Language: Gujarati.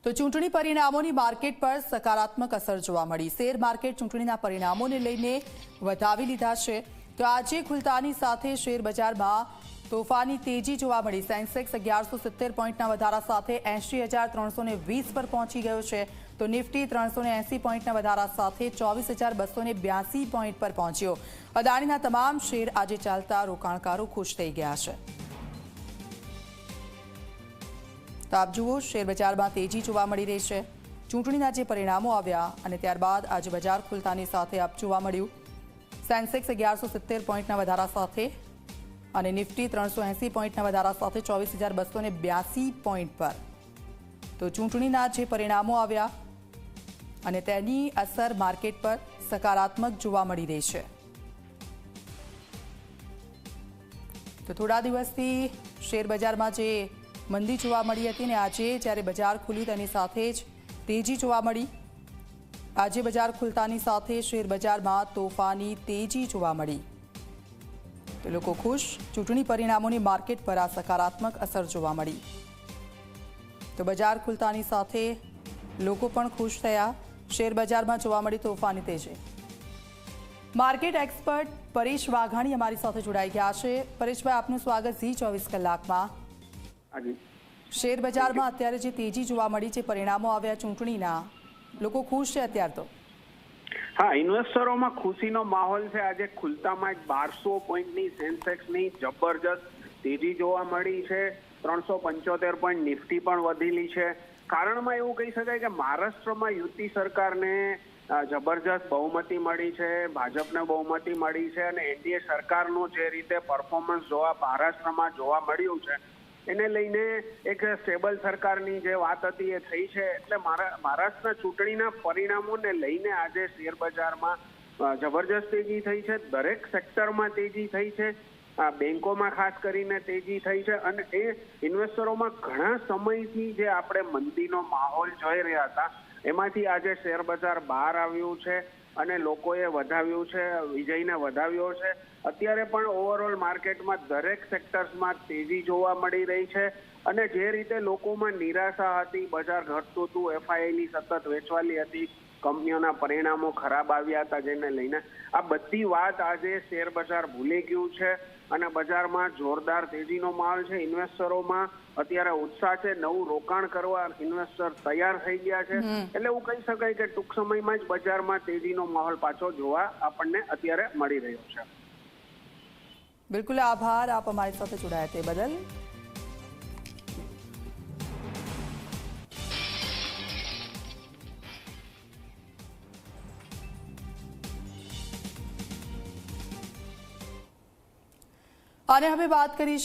તો ચૂંટણી પરિણામોની માર્કેટ પર સકારાત્મક અસર જોવા મળી। શેર માર્કેટ ચૂંટણીના પરિણામોને લઈને વધાવી લીધા છે। તો આજે ખુલતાની સાથે શેર બજારમાં તોફાની તેજી જોવા મળી। સેન્સેક્સ 1170 પોઈન્ટના વધારા સાથે 80,320 પર પહોંચી ગયો છે। તો નિફ્ટી 380 પોઈન્ટના વધારા સાથે 24,282 પોઈન્ટ પર પહોંચ્યો। અદાણીના તમામ શેર આજે ચાલતા રોકાણકારો ખુશ થઈ ગયા છે। તો આપ જુઓ, શેર બજારમાં તેજી જોવા મળી રહી છે। ચૂંટણીના જે પરિણામો આવ્યા અને ત્યારબાદ આજે બજાર ખુલતાની સાથે આપ જોવા મળ્યું। સેન્સેક્સ 1170 પોઈન્ટના વધારા સાથે અને નિફ્ટી 380 પોઈન્ટના વધારા સાથે 24,282 પોઈન્ટ પર। તો ચૂંટણીના જે પરિણામો આવ્યા અને તેની અસર માર્કેટ પર સકારાત્મક જોવા મળી રહી છે। તો થોડા દિવસથી શેર બજારમાં જે મંદી જોવા મળી હતી ને આજે જ્યારે બજાર ખુલ્યું તેની સાથે જ તેજી જોવા મળી। આજે બજાર ખુલતાની સાથે શેર બજારમાં તોફાની તેજી જોવા મળી। તો લોકો ખુશ, ચૂંટણી પરિણામોની માર્કેટ પર આ સકારાત્મક અસર જોવા મળી। તો બજાર ખુલતાની સાથે લોકો પણ ખુશ થયા। શેર બજારમાં જોવા મળી તોફાની તેજી। માર્કેટ એક્સપર્ટ પરેશ વાઘાણી અમારી સાથે જોડાઈ ગયા છે। પરેશભાઈ, આપનું સ્વાગત ઝી 24 કલાકમાં। શેર બજારમાં અત્યારે જે તેજી જોવા મળી છે, પરિણામો આવ્યા ચૂંટણીના, લોકો ખુશ છે અત્યારે તો? હા, ઇન્વેસ્ટરોમાં ખુશીનો માહોલ છે। આજે ખુલતામાં 1200 પોઈન્ટની સેન્સેક્સની જબરજસ્ત તેજી જોવા મળી છે। 375 પોઈન્ટ નિફ્ટી પણ વધેલી છે। કારણમાં એવું કહી શકાય કે મહારાષ્ટ્રમાં યુતિ સરકારને જબરજસ્ત બહુમતી મળી છે, ભાજપને બહુમતી મળી છે અને એનડીએ સરકારનું જે રીતે પરફોર્મન્સ મહારાષ્ટ્રમાં જોવા મળ્યું છે એને લઈને એક સ્ટેબલ સરકારની જે વાત હતી એ થઈ છે। એટલે મહારાષ્ટ્રના ચૂંટણીના પરિણામોને લઈને આજે શેર બજારમાં જબરજસ્ત તેજી થઈ છે। દરેક સેક્ટરમાં તેજી થઈ છે। બેંકોમાં ખાસ કરીને તેજી થઈ છે અને એ ઇન્વેસ્ટરોમાં ઘણા સમયથી જે આપણે મંદીનો માહોલ જોઈ રહ્યા હતા એમાંથી આજે શેર બજાર બહાર આવ્યું છે અને લોકોએ વધાવ્યું છે, વિજયને વધાવ્યો છે। અત્યારે પણ ઓવરઓલ માર્કેટમાં દરેક સેક્ટર્સમાં તેજી જોવા મળી રહી છે અને જે રીતે લોકોમાં નિરાશા હતી, બજાર ઘટતું હતું, એફઆઈઆઈની સતત વેચવાલી હતી, કંપનીઓના પરિણામો ખરાબ આવ્યા હતા જેને લઈને આ બધી વાત આજે શેર બજાર ભૂલી ગયું છે અને બજારમાં જોરદાર તેજીનો માહોલ છે। ઇન્વેસ્ટરોમાં અત્યારે ઉત્સાહ છે, નવું રોકાણ કરવા ઇન્વેસ્ટર તૈયાર થઈ ગયા છે। એટલે એવું કહી શકાય કે ટૂંક સમયમાં જ બજારમાં તેજીનો માહોલ પાછો જોવા આપણને અત્યારે મળી રહ્યો છે। બિલકુલ, આભાર આપ અમારી સાથે જોડાયા તે બદલ। અને હવે વાત કરીશું